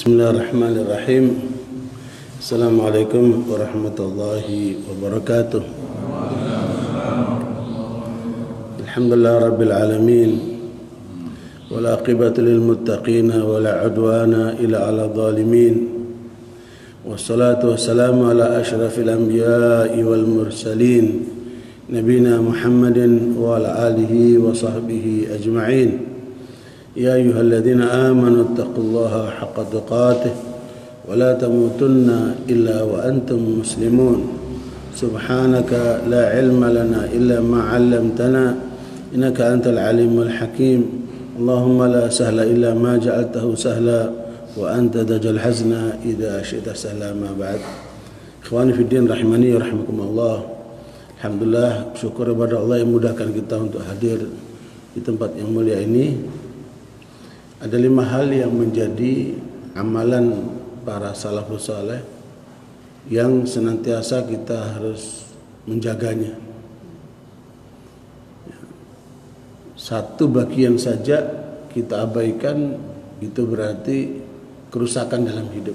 Bismillahirrahmanirrahim. Assalamualaikum warahmatullahi wabarakatuh. Alhamdulillah rabbil alamin. Wal aqibatu lil muttaqin wa la udwana illa 'alal zalimin. Wassalatu wassalamu ala asyrafil anbiya'i wal mursalin nabiyina Muhammadin wa ala alihi wa sahbihi ajma'in. يا أيها الذين آمنوا اتقوا الله حق تقاته ولا تموتن إلا وأنتم مسلمون سبحانك لا علم لنا إلا ما علمتنا إنك أنت العليم الحكيم اللهم لا سهل إلا ما جعلته سهلا وأنت تجعل الحزن إذا شئت سهلا ما بعد. Ikhwani fi din rahimani rahimakumullah. Alhamdulillah, syukur kepada Allah yang mudahkan kita untuk hadir di tempat yang mulia ini. Ada 5 hal yang menjadi amalan para salafus saleh yang senantiasa kita harus menjaganya. Satu bagian saja kita abaikan, itu berarti kerusakan dalam hidup.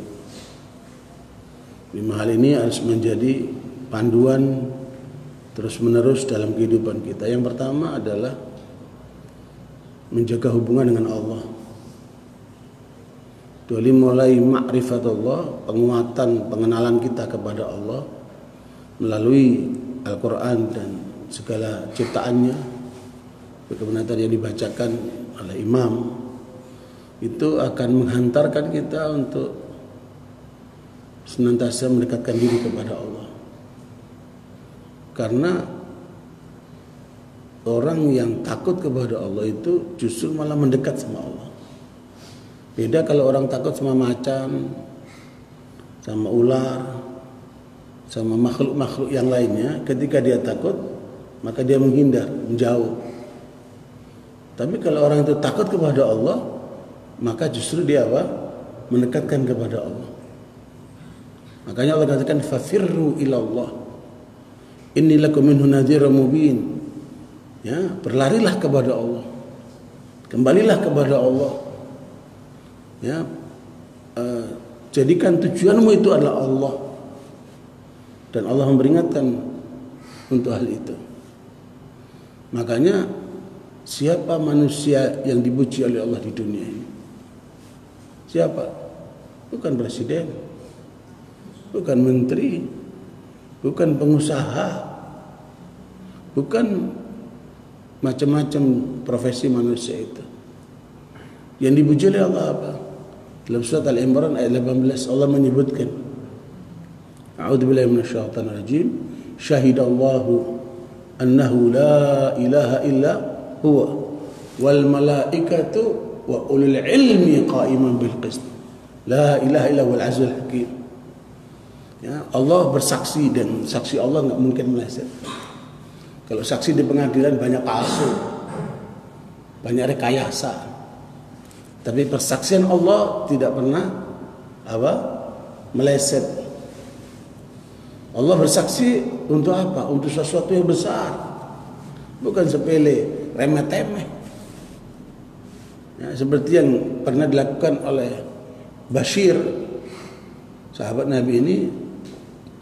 5 hal ini harus menjadi panduan terus menerus dalam kehidupan kita. Yang pertama adalah menjaga hubungan dengan Allah. Dari mulai ma'rifatullah, penguatan, pengenalan kita kepada Allah melalui Al-Quran dan segala ciptaannya, bagaimana tadi yang dibacakan oleh imam, itu akan menghantarkan kita untuk senantiasa mendekatkan diri kepada Allah. Karena orang yang takut kepada Allah itu justru malah mendekat sama Allah. Beda kalau orang takut sama macan, sama ular, sama makhluk-makhluk yang lainnya. Ketika dia takut, maka dia menghindar, menjauh. Tapi kalau orang itu takut kepada Allah, maka justru dia apa? Mendekatkan kepada Allah. Makanya Allah katakan fafirru ilallah. Inni lakum minhu nadhirun mubin. Ya, berlarilah kepada Allah. Kembalilah kepada Allah. Ya, jadikan tujuanmu itu adalah Allah, dan Allah memperingatkan untuk hal itu. Makanya siapa manusia yang dipuji oleh Allah di dunia ini? Siapa? Bukan presiden, bukan menteri, bukan pengusaha, bukan macam-macam profesi manusia itu. Yang dipuji oleh Allah apa? Dalam surat Al-Imran ayat 18 Allah menyebutkan, A'udzubillahi minasyaitonir rajim, syahidallahu annahu la ilaha illa huwa wal malaikatu wa ulul ilmi qa'iman bil qist. La ilaha illa huwal azizul hakim. Ya, Allah bersaksi, dan saksi Allah enggak mungkin meleset. Kalau saksi di pengadilan banyak palsu, banyak rekayasa. Tapi persaksian Allah tidak pernah meleset. Allah bersaksi untuk apa? Untuk sesuatu yang besar, bukan sepele, remeh-temeh. Ya, seperti yang pernah dilakukan oleh Bashir, sahabat Nabi ini,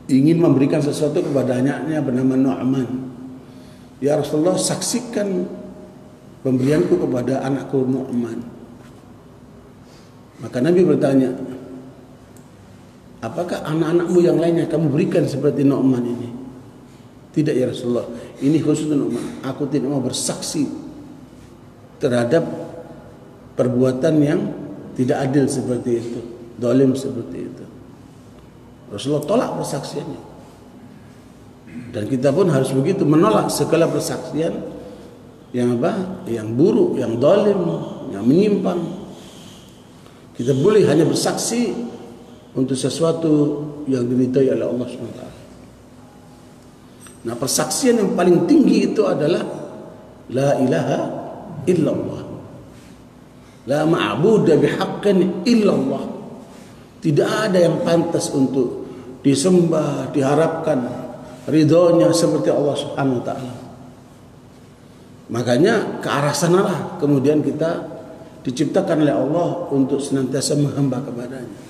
ingin memberikan sesuatu kepada anaknya bernama Nu'man. Ya Rasulullah, saksikan pemberianku kepada anakku Nu'man. Maka Nabi bertanya, apakah anak-anakmu yang lainnya kamu berikan seperti Nu'man ini? Tidak ya Rasulullah, ini khusus Nu'man. Aku tidak mau bersaksi terhadap perbuatan yang tidak adil seperti itu, zalim seperti itu. Rasulullah tolak persaksiannya. Dan kita pun harus begitu, menolak segala persaksian yang yang buruk, yang zalim, yang menyimpang. Kita boleh hanya bersaksi untuk sesuatu yang diridhai oleh Allah SWT. Nah, persaksian yang paling tinggi itu adalah la ilaha illallah. La ma'budu bihaqqin illallah. Tidak ada yang pantas untuk disembah, diharapkan ridhonya seperti Allah Subhanahu wa taala. Makanya ke arah sanalah kemudian kita diciptakan oleh Allah untuk senantiasa menghamba kepadanya.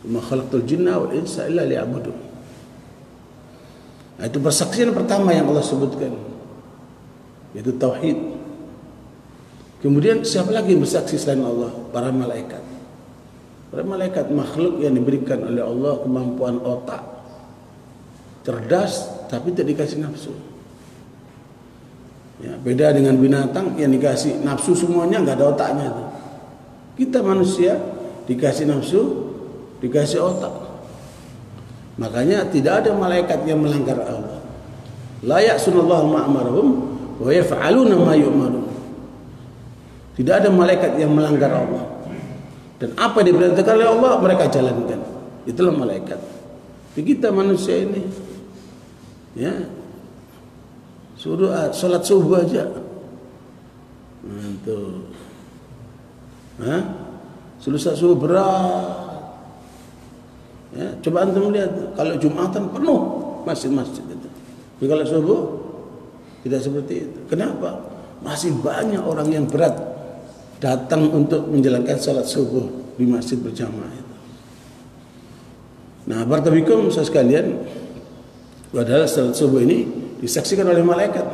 Ma khalaqtul jinna wal insa illa liya'budun. Nah, itu persaksian pertama yang Allah sebutkan, yaitu tauhid. Kemudian siapa lagi yang bersaksi selain Allah? Para malaikat. Para malaikat makhluk yang diberikan oleh Allah kemampuan otak, cerdas tapi tidak dikasih nafsu. Ya, beda dengan binatang yang dikasih nafsu semuanya, nggak ada otaknya itu. Kita manusia dikasih nafsu, dikasih otak. Makanya tidak ada malaikat yang melanggar Allah. La ya'sunallahu ma amarahum wa yaf'aluna ma yu'marun. Tidak ada malaikat yang melanggar Allah. Dan apa yang diperintahkan oleh Allah mereka jalankan. Itulah malaikat. Jadi kita manusia ini, ya, suruh sholat subuh aja. Tuh. Suruh sholat subuh berat. Ya, coba antum lihat, kalau Jumatan penuh masjid-masjid itu. Tapi kalau subuh tidak seperti itu. Kenapa? Masih banyak orang yang berat datang untuk menjalankan sholat subuh di masjid berjamaah itu. Nah, barakallahu sekalian, padahal sholat subuh ini disaksikan oleh malaikat.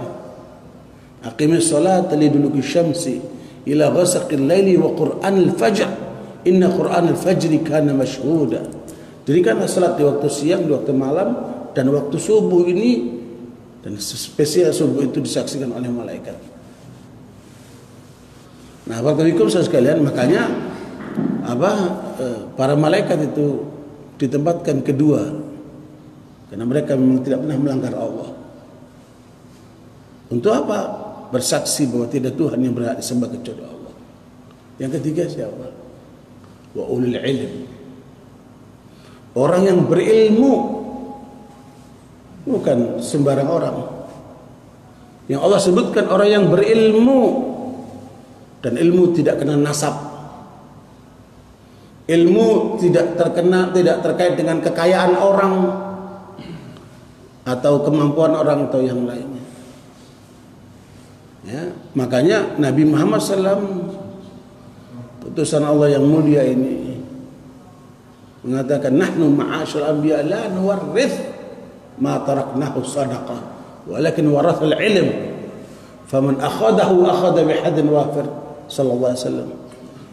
Aqimis sholata liduluki syamsi ila ghasaqil laili wa qur'anil fajr. Inna qur'anil fajri kana mashhuda. Dirikanlah salat di waktu siang, di waktu malam, dan waktu subuh ini, dan spesial subuh itu disaksikan oleh malaikat. Nah, barakallahu sekalian, makanya para malaikat itu ditempatkan kedua, karena mereka memang tidak pernah melanggar Allah. Untuk apa? Bersaksi bahwa tidak Tuhan yang berhak disembah kecuali Allah. Yang ketiga siapa? Wa ulul ilm. Orang yang berilmu, bukan sembarang orang. Yang Allah sebutkan orang yang berilmu, dan ilmu tidak kena nasab. Ilmu tidak terkait dengan kekayaan orang atau kemampuan orang atau yang lainnya. Ya, makanya Nabi Muhammad SAW, utusan Allah yang mulia ini, mengatakan, nahnu ma'asyal anbiya la nuwarrith ma taraknahu sadaqah walakin warathal ilm faman akhadahu akhadha bihadin wafir. Sallallahu alaihi wasallam.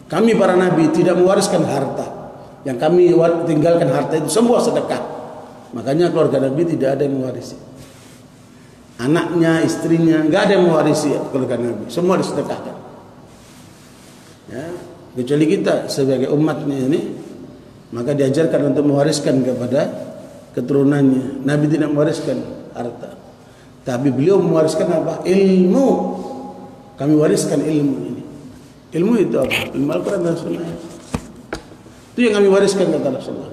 Kami para nabi tidak mewariskan harta. Yang kami tinggalkan harta itu semua sedekah. Makanya keluarga Nabi tidak ada yang mewarisi. Anaknya, istrinya, nggak ada yang mewarisi keluarga Nabi. Semua disedekahkan. Ya, kecuali kita sebagai umatnya ini, maka diajarkan untuk mewariskan kepada keturunannya. Nabi tidak mewariskan harta, tapi beliau mewariskan apa? Ilmu. Kami wariskan ilmu ini. Ilmu itu apa? Ilmu Al-Quran dan Sunnah. Itu yang kami wariskan kata Rasulullah.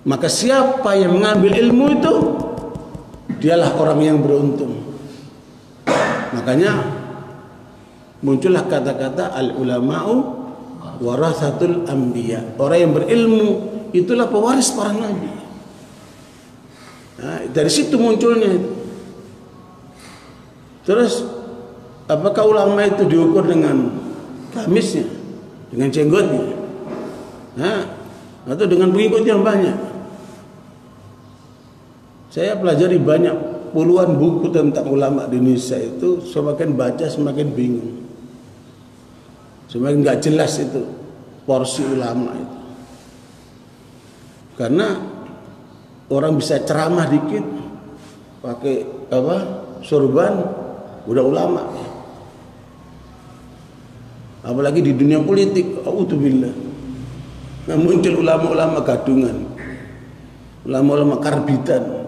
Maka siapa yang mengambil ilmu itu, dialah orang yang beruntung. Makanya muncullah kata-kata al-ulama'u warathatul anbiya. Orang yang berilmu itulah pewaris para nabi. Nah, dari situ munculnya. Terus apakah ulama itu diukur dengan gamisnya, dengan jenggotnya, atau dengan pengikut yang banyak? Saya pelajari banyak puluhan buku tentang ulama di Indonesia itu, semakin baca semakin bingung, semakin nggak jelas itu porsi ulama itu. Karena orang bisa ceramah dikit pakai sorban udah ulama. Apalagi di dunia politik, auzubillah. Nah, muncul ulama-ulama gadungan, ulama-ulama karbitan,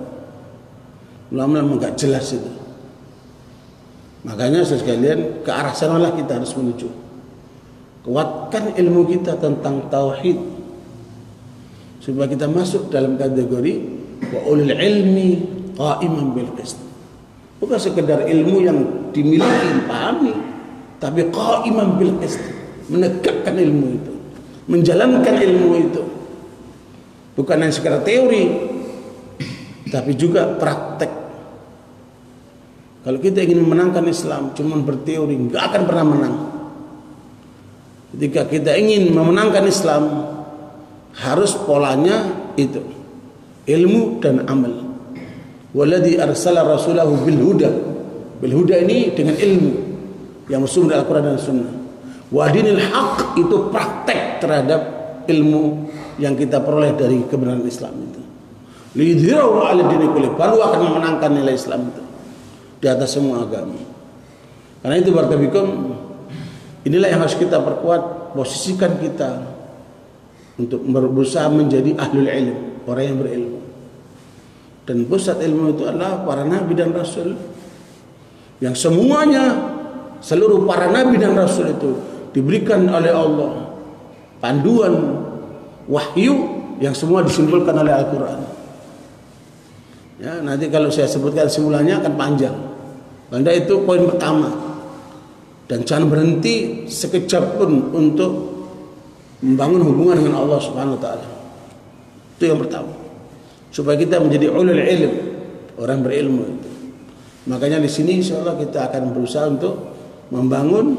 ulama-ulama gak jelas itu. Makanya sekalian, ke arah sanalah kita harus menuju. Kuatkan ilmu kita tentang tauhid supaya kita masuk dalam kategori wa ulil ilmi qa'iman bil qist. Bukan sekedar ilmu yang dimiliki, dipahami, tapi qa'iman bil qist, menegakkan ilmu itu, menjalankan ilmu itu. Bukan hanya sekedar teori, tapi juga praktek. Kalau kita ingin memenangkan Islam cuma berteori, nggak akan pernah menang. Ketika kita ingin memenangkan Islam, harus polanya itu, ilmu dan amal. Walladzi arsala rasulahu bil huda. Bil huda ini dengan ilmu yang bersumber dari Al-Qur'an dan Sunnah. Wa dinil haq itu praktek terhadap ilmu yang kita peroleh dari kebenaran Islam itu. Lidhirahu 'ala dini kulli, baru akan memenangkan nilai Islam itu di atas semua agama. Karena itu barakallahu, inilah yang harus kita perkuat, posisikan kita untuk berusaha menjadi ahlul ilm, orang yang berilmu. Dan pusat ilmu itu adalah para nabi dan rasul, yang semuanya, seluruh para nabi dan rasul itu diberikan oleh Allah panduan wahyu yang semua disimpulkan oleh Al-Quran. Ya, nanti kalau saya sebutkan simulanya akan panjang. Karena itu poin pertama. Dan jangan berhenti sekejap pun untuk membangun hubungan dengan Allah Subhanahu wa taala. Itu yang pertama. Supaya kita menjadi ulul ilm, orang berilmu itu. Makanya di sini insyaallah kita akan berusaha untuk membangun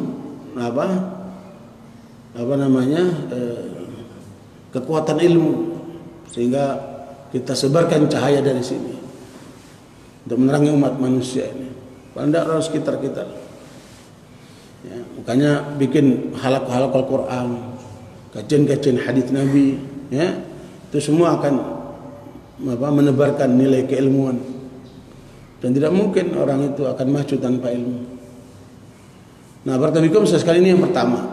kekuatan ilmu, sehingga kita sebarkan cahaya dari sini untuk menerangi umat manusia ini. Pada orang sekitar kita. Ya, makanya bikin halaqah Al-Quran, kajian-kajian hadits Nabi, ya, itu semua akan menebarkan nilai keilmuan. Dan tidak mungkin orang itu akan maju tanpa ilmu. Nah, barakallahu sekali ini yang pertama.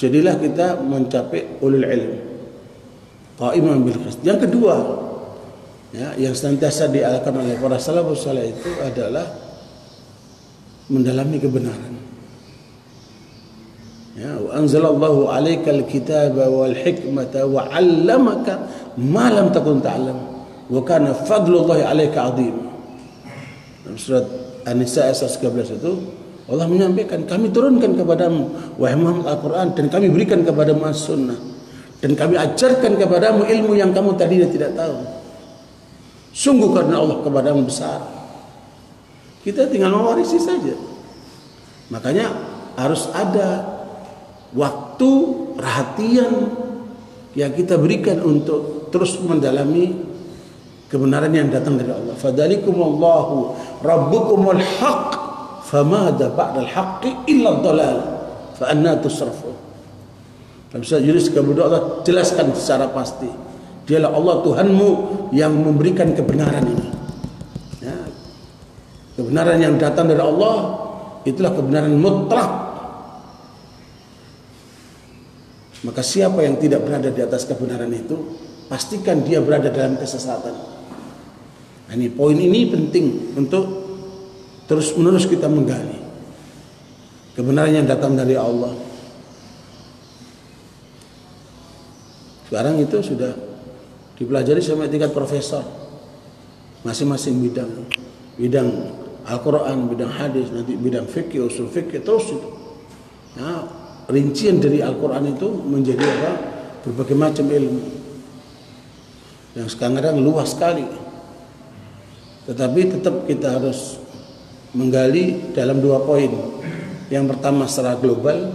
Jadilah kita mencapai ulul ilm, qa'iman bil qist. Yang kedua, ya, yang senantiasa dialakan oleh para salafus saleh itu adalah mendalami kebenaran. Ya, wa anzalallahu 'alaikal kitaba wal hikmata wa 'allamaka ma lam takun ta'lam wa kana fadlullahi 'alaika 'azim. Dalam surat An-Nisa ayat 13 itu Allah menyampaikan, kami turunkan kepadamu wahai Muhammad Al-Quran, dan kami berikan kepadamu As-Sunnah, dan kami ajarkan kepadamu ilmu yang kamu tadinya tidak tahu. Sungguh karena Allah kepadamu besar. Kita tinggal mewarisi saja. Makanya harus ada waktu, perhatian yang kita berikan untuk terus mendalami kebenaran yang datang dari Allah. Fadzalikumullahu rabbukumul haqq famada ba'dal haqqi illa dhalal fa anna tusrafun. Bisa jurus kemudian Allah jelaskan secara pasti, dialah Allah Tuhanmu yang memberikan kebenaran ini. Ya. Kebenaran yang datang dari Allah itulah kebenaran mutlak. Maka siapa yang tidak berada di atas kebenaran itu, pastikan dia berada dalam kesesatan. Nah, ini poin ini penting untuk terus menerus kita menggali kebenaran yang datang dari Allah. Sekarang itu sudah dipelajari sampai tingkat profesor, masing-masing bidang Al-Quran, bidang hadis, nanti bidang fikih, usul fikih, terus itu. Nah, rincian dari Al-Quran itu menjadi apa? Berbagai macam ilmu yang sekarang luas sekali. Tetapi tetap kita harus menggali dalam dua poin. Yang pertama secara global,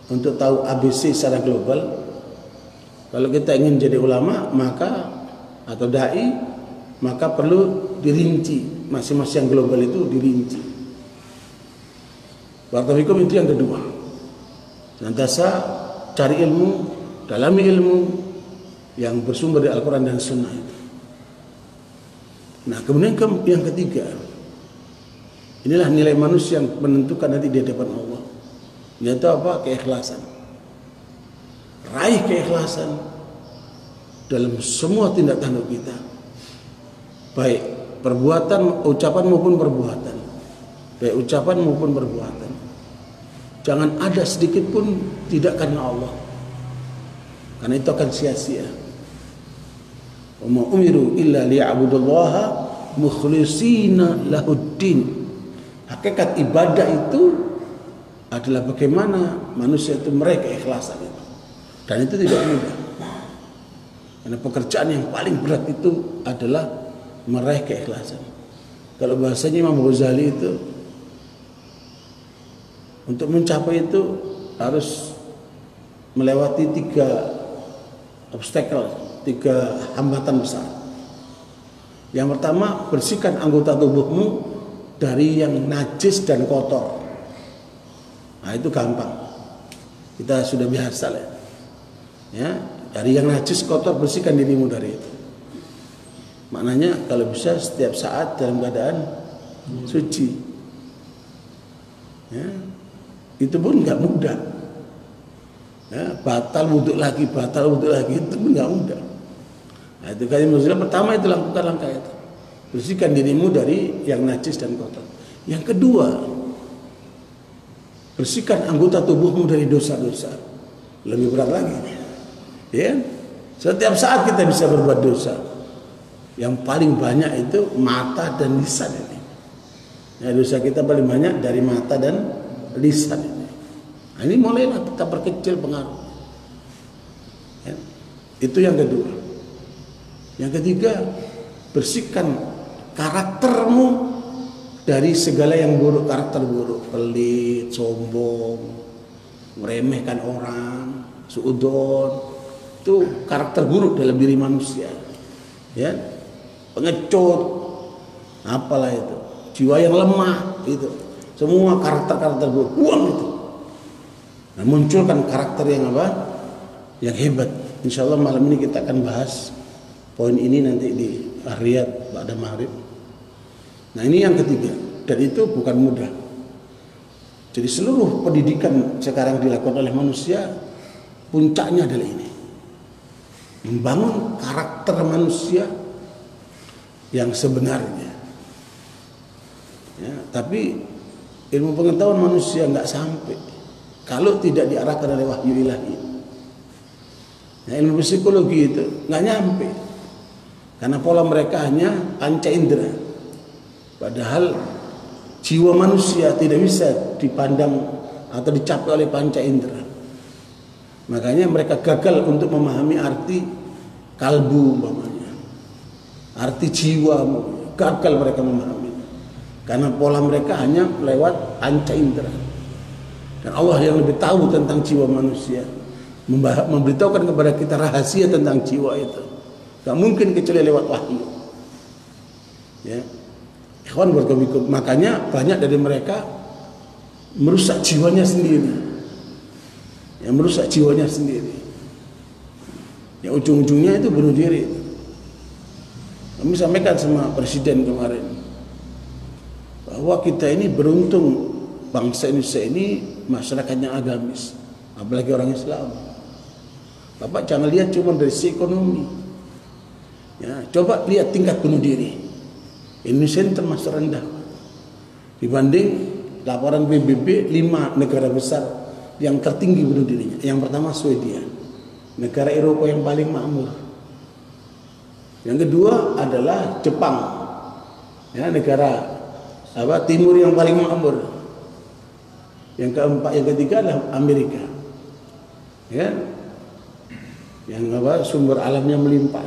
untuk tahu ABC secara global. Kalau kita ingin jadi ulama maka atau dai, maka perlu dirinci, masing-masing yang global itu dirinci. Barakallahu itu yang kedua. Senantiasa cari ilmu, dalami ilmu yang bersumber dari Al-Quran dan Sunnah itu. Nah, kemudian yang ketiga, inilah nilai manusia yang menentukan nanti di hadapan Allah. Yaitu apa? Keikhlasan. Raih keikhlasan dalam semua tindak tanduk kita, baik perbuatan, ucapan maupun perbuatan, baik ucapan maupun perbuatan. Jangan ada sedikit pun tidak karena Allah, karena itu akan sia-sia. Wa ma umiru illa liya'budullaha mukhlishina lahuddin. Hakikat ibadah itu adalah bagaimana manusia itu meraih keikhlasan itu. Dan itu tidak mudah. Karena pekerjaan yang paling berat itu adalah meraih keikhlasan. Kalau bahasanya Imam Ghazali itu, untuk mencapai itu harus melewati 3 obstacle, 3 hambatan besar. Yang pertama, bersihkan anggota tubuhmu dari yang najis dan kotor. Nah, itu gampang. Kita sudah biasa lah. Ya, dari yang najis kotor bersihkan dirimu dari itu. Maknanya kalau bisa setiap saat dalam keadaan suci. Ya, itu pun nggak mudah. Ya, batal wudhu lagi itu pun nggak mudah. Nah, itu kali muslim pertama itu lakukan langkah itu. Bersihkan dirimu dari yang najis dan kotor. Yang kedua, bersihkan anggota tubuhmu dari dosa-dosa. Lebih berat lagi. Ya, setiap saat kita bisa berbuat dosa. Yang paling banyak itu mata dan lisan ini. Ya, dosa kita paling banyak dari mata dan lisan ini. Nah, ini mulailah kita perkecil pengaruh. Ya, itu yang kedua. Yang ketiga, bersihkan karaktermu dari segala yang buruk, karakter buruk, pelit, sombong, meremehkan orang, suudzon. Itu karakter buruk dalam diri manusia. Ya, pengecut, apalah itu, jiwa yang lemah, itu semua karakter-karakter buruk, buang itu. Nah, munculkan karakter yang apa? Yang hebat. Insya Allah malam ini kita akan bahas poin ini nanti di Riyadh pada maghrib. Nah, ini yang ketiga, dan itu bukan mudah. Jadi seluruh pendidikan sekarang dilakukan oleh manusia, puncaknya adalah ini, membangun karakter manusia yang sebenarnya. Ya, tapi ilmu pengetahuan manusia nggak sampai kalau tidak diarahkan oleh wahyu ilahi. Nah, ilmu psikologi itu nggak nyampe karena pola mereka hanya panca indera. Padahal jiwa manusia tidak bisa dipandang atau dicapai oleh panca indera. Makanya mereka gagal untuk memahami arti kalbu umpamanya. Arti jiwa, gagal mereka memahami. Karena pola mereka hanya lewat panca indera. Dan Allah yang lebih tahu tentang jiwa manusia, memberitahukan kepada kita rahasia tentang jiwa itu. Gak mungkin kecuali lewat wahyu. Ya, ikhwan berkomikum. Makanya banyak dari mereka merusak jiwanya sendiri. Yang merusak jiwanya sendiri. Yang ujung-ujungnya itu bunuh diri. Kami sampaikan sama presiden kemarin bahwa kita ini beruntung, bangsa Indonesia ini masyarakatnya agamis, apalagi orang Islam. Bapak jangan lihat cuma dari sisi ekonomi. Ya, coba lihat tingkat bunuh diri. Indonesia ini termasuk rendah dibanding laporan PBB 5 negara besar yang tertinggi bunuh dirinya. Yang pertama Swedia, negara Eropa yang paling makmur. Yang kedua adalah Jepang, ya, negara timur yang paling makmur. Yang keempat, yang ketiga adalah Amerika, ya, yang sumber alamnya melimpah.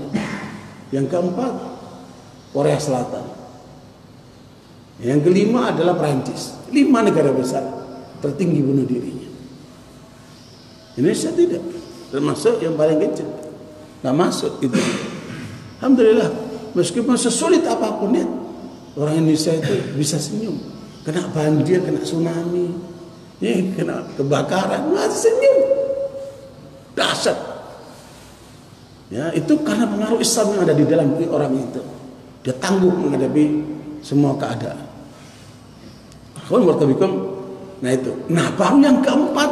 Yang keempat Korea Selatan. Yang kelima adalah Perancis. 5 negara besar tertinggi bunuh dirinya. Indonesia tidak, termasuk yang paling kecil, nggak masuk itu. Alhamdulillah, meskipun sesulit apapun ya, orang Indonesia itu bisa senyum. Kena banjir, kena tsunami, ya, kena kebakaran, masih senyum. Dahsyat. Ya, itu karena pengaruh Islam yang ada di dalam diri orang itu. Dia tangguh menghadapi semua keadaan. Nah itu. Nah, baru yang keempat,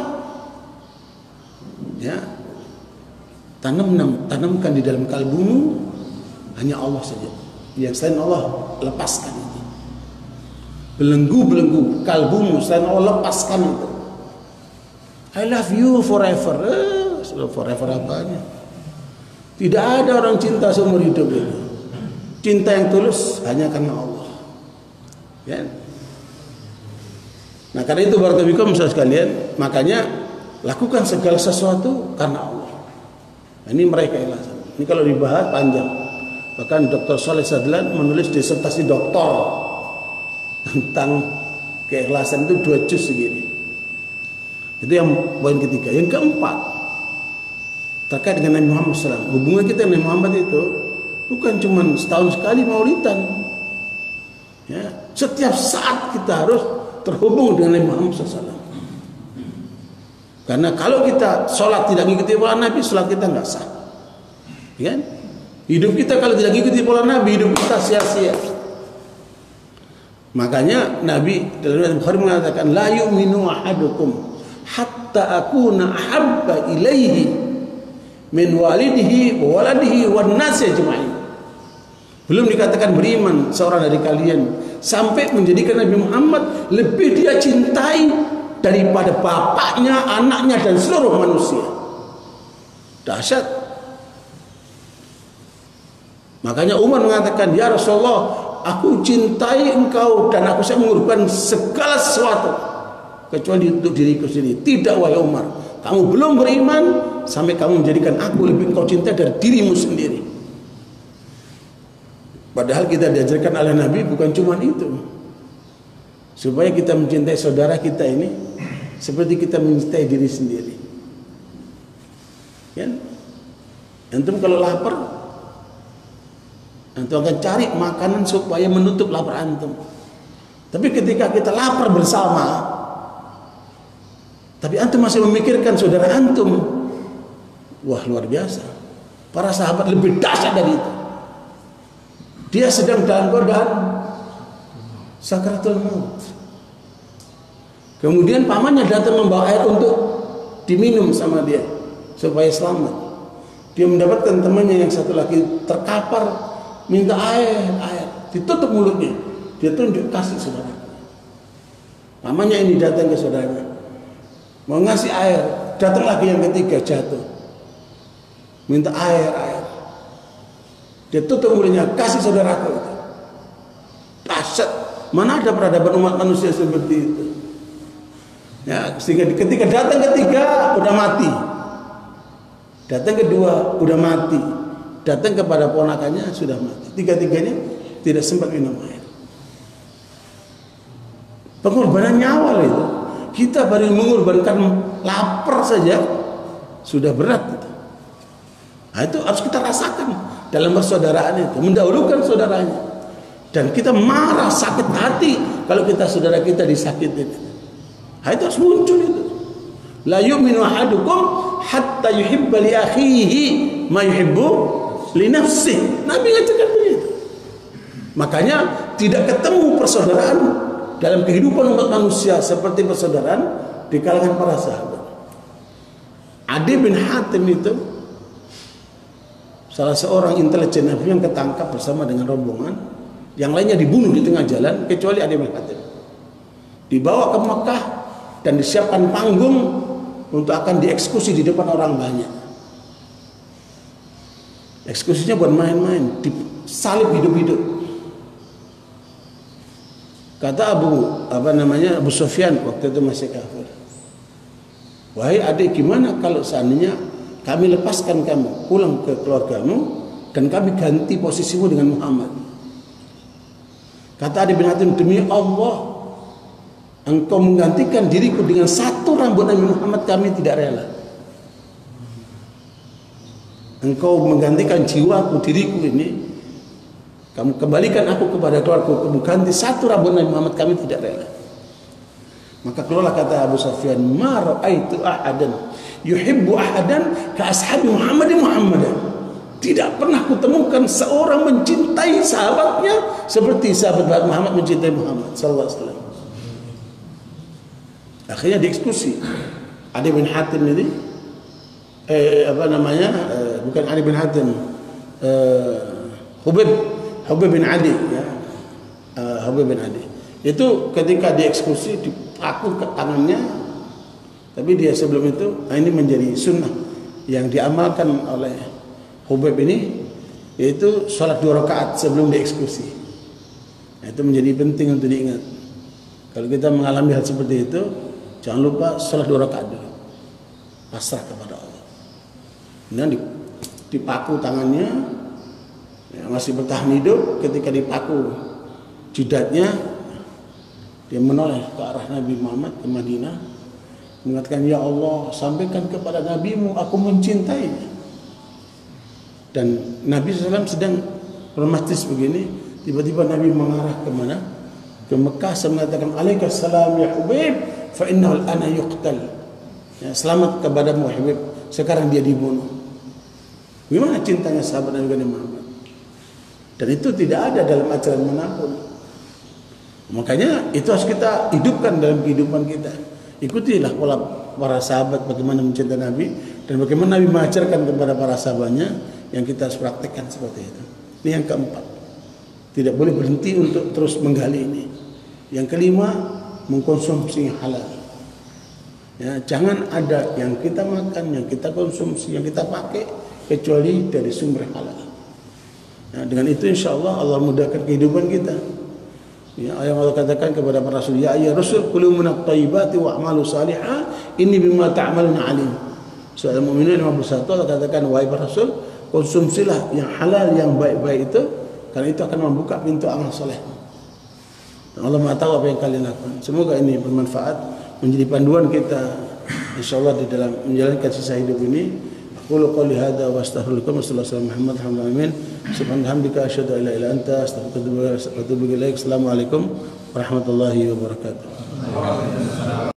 ya, tanamkan di dalam kalbumu hanya Allah saja. Yang selain Allah lepaskan itu. Belenggu kalbumu selain Allah, lepaskan itu. I love you forever. Forever apanya? Tidak ada orang cinta seumur hidup ini. Cinta yang tulus hanya karena Allah. Ya. Nah, karena itu barakallahu sekalian, makanya lakukan segala sesuatu karena Allah. Nah, ini mereka ikhlasan. Ini kalau dibahas panjang. Bahkan Dr. Saleh Sadlan menulis disertasi doktor tentang keikhlasan itu 2 juz segini. Itu yang poin ketiga. Yang keempat, terkait dengan Nabi Muhammad SAW. Hubungan kita dengan Nabi Muhammad itu bukan cuma setahun sekali maulidan. Ya, setiap saat kita harus terhubung dengan Nabi Muhammad SAW. Karena kalau kita sholat tidak mengikuti pola Nabi, sholat kita nggak sah. Ya? Hidup kita kalau tidak mengikuti pola Nabi, hidup kita sia-sia. Makanya Nabi dalam Bukhari mengatakan, la yu'minu ahadukum hatta akuna ahabba ilaihi min walidihi wa waladihi wan nasi ajma'in. Belum dikatakan beriman seorang dari kalian sampai menjadikan Nabi Muhammad lebih dia cintai daripada bapaknya, anaknya dan seluruh manusia. Dahsyat. Makanya Umar mengatakan, ya Rasulullah, aku cintai engkau dan aku siap mengorbankan segala sesuatu kecuali untuk diriku sendiri. Tidak, wahai Umar, kamu belum beriman sampai kamu menjadikan aku lebih engkau cintai dari dirimu sendiri. Padahal kita diajarkan oleh Nabi bukan cuma itu, supaya kita mencintai saudara kita ini seperti kita mencintai diri sendiri. Ya, antum kalau lapar, antum akan cari makanan supaya menutup lapar antum. Tapi ketika kita lapar bersama, tapi antum masih memikirkan saudara antum, wah luar biasa. Para sahabat lebih dahsyat dari itu. Dia sedang dalam keadaan sakaratul maut. Kemudian pamannya datang membawa air untuk diminum sama dia supaya selamat. Dia mendapatkan temannya yang satu lagi terkapar, minta air, ditutup mulutnya. Dia tunjuk, kasih saudara. Pamannya ini datang ke saudaranya, mau ngasih air, datang lagi yang ketiga, jatuh, minta air. Dia tutup mulutnya, kasih saudaraku. Dahsyat. Mana ada peradaban umat manusia seperti itu? Ya, sehingga ketika datang ketiga udah mati, datang kedua udah mati, datang kepada ponakannya sudah mati. Tiga-tiganya tidak sempat minum air. Pengorbanan nyawa itu. Kita baru mengorbankan lapar saja sudah berat itu. Nah, itu harus kita rasakan dalam persaudaraan itu, mendahulukan saudaranya. Dan kita marah, sakit hati kalau kita saudara kita disakitin. Nah, itu harus muncul itu. La yu'minu ahadukum hatta yuhibba li akhihi ma yuhibbu li nafsihi. Nabi ngajarkan begitu. Makanya tidak ketemu persaudaraan dalam kehidupan umat manusia seperti persaudaraan di kalangan para sahabat. Adi bin Hatim itu salah seorang intelijen Nabi yang ketangkap bersama dengan rombongan, yang lainnya dibunuh di tengah jalan kecuali Adi bin Hatim. Dibawa ke Mekah dan disiapkan panggung untuk akan dieksekusi di depan orang banyak. Eksekusinya bukan main-main, disalib hidup-hidup. Kata Abu Sufyan waktu itu masih kafir, wahai adik, gimana kalau seandainya kami lepaskan kamu pulang ke keluargamu dan kami ganti posisimu dengan Muhammad? Kata Adi bin Hatim, demi Allah, engkau menggantikan diriku dengan satu rambut Nabi Muhammad, kami tidak rela. Engkau menggantikan jiwaku, diriku ini, kamu kembalikan aku kepada keluarga, kamu ganti satu rambut Nabi Muhammad, kami tidak rela. Maka keluarlah kata Abu Sufyan, ma ra'aitu ahadan yuhibbu ahadan ka ashabi Muhammadin Muhammadan. Tidak pernah kutemukan seorang mencintai sahabatnya seperti sahabat Muhammad mencintai Muhammad sallallahu alaihi wasallam. Akhirnya dieksekusi. Adi bin Hatim ini bukan Adi bin Hatim, Hubeb bin Adi, ya. Hubeb bin Adi. Itu ketika dieksekusi dipaku ke tangannya, tapi dia sebelum itu, ini menjadi sunnah yang diamalkan oleh Hubeb ini, yaitu sholat 2 rakaat sebelum dieksekusi. Nah, itu menjadi penting untuk diingat. Kalau kita mengalami hal seperti itu, jangan lupa sholat 2 rakaat dulu, pasrah kepada Allah. Kemudian dipaku tangannya, ya, masih bertahan hidup. Ketika dipaku jidatnya, dia menoleh ke arah Nabi Muhammad ke Madinah, mengatakan, ya Allah, sampaikan kepada Nabimu aku mencintainya. Dan Nabi SAW sedang dramatis begini, tiba-tiba Nabi mengarah ke mana? Ke Mekah, sambil mengatakan alaikassalam ya Hubib fa innahu al-ana yuqtal. Ya, selamat kepadamu Habib, sekarang dia dibunuh. Gimana cintanya sahabat Nabi Muhammad? Dan itu tidak ada dalam ajaran manapun. Makanya itu harus kita hidupkan dalam kehidupan kita. Ikutilah pola para sahabat bagaimana mencintai Nabi dan bagaimana Nabi mengajarkan kepada para sahabatnya, yang kita harus praktekkan seperti itu. Ini yang keempat. Tidak boleh berhenti untuk terus menggali ini. Yang kelima, mengkonsumsi yang halal. Ya, jangan ada yang kita makan, yang kita konsumsi, yang kita pakai kecuali dari sumber halal. Ya, dengan itu insya Allah Allah mudahkan kehidupan kita. Ya, ayat Allah katakan kepada para rasul, ya ayyuhar rasul kulu minat thayyibati wa'malu salihah inni bima ta'maluna alim. Surah Al-Mu'minun 51 Allah katakan, wahai para rasul, konsumsilah yang halal, yang baik-baik itu, karena itu akan membuka pintu amal soleh. Allah Maha tahu apa yang kalian lakukan. Semoga ini bermanfaat, menjadi panduan kita insyaallah di dalam menjalankan sisa hidup ini. Aqulu qouli hadza wa astaghfirullaha wa sallallahu alaihi Muhammad amin. Subhanallah asyhadu an la ilaha illa anta astaghfiruka wa atubu ilaik. Assalamualaikum warahmatullahi wabarakatuh.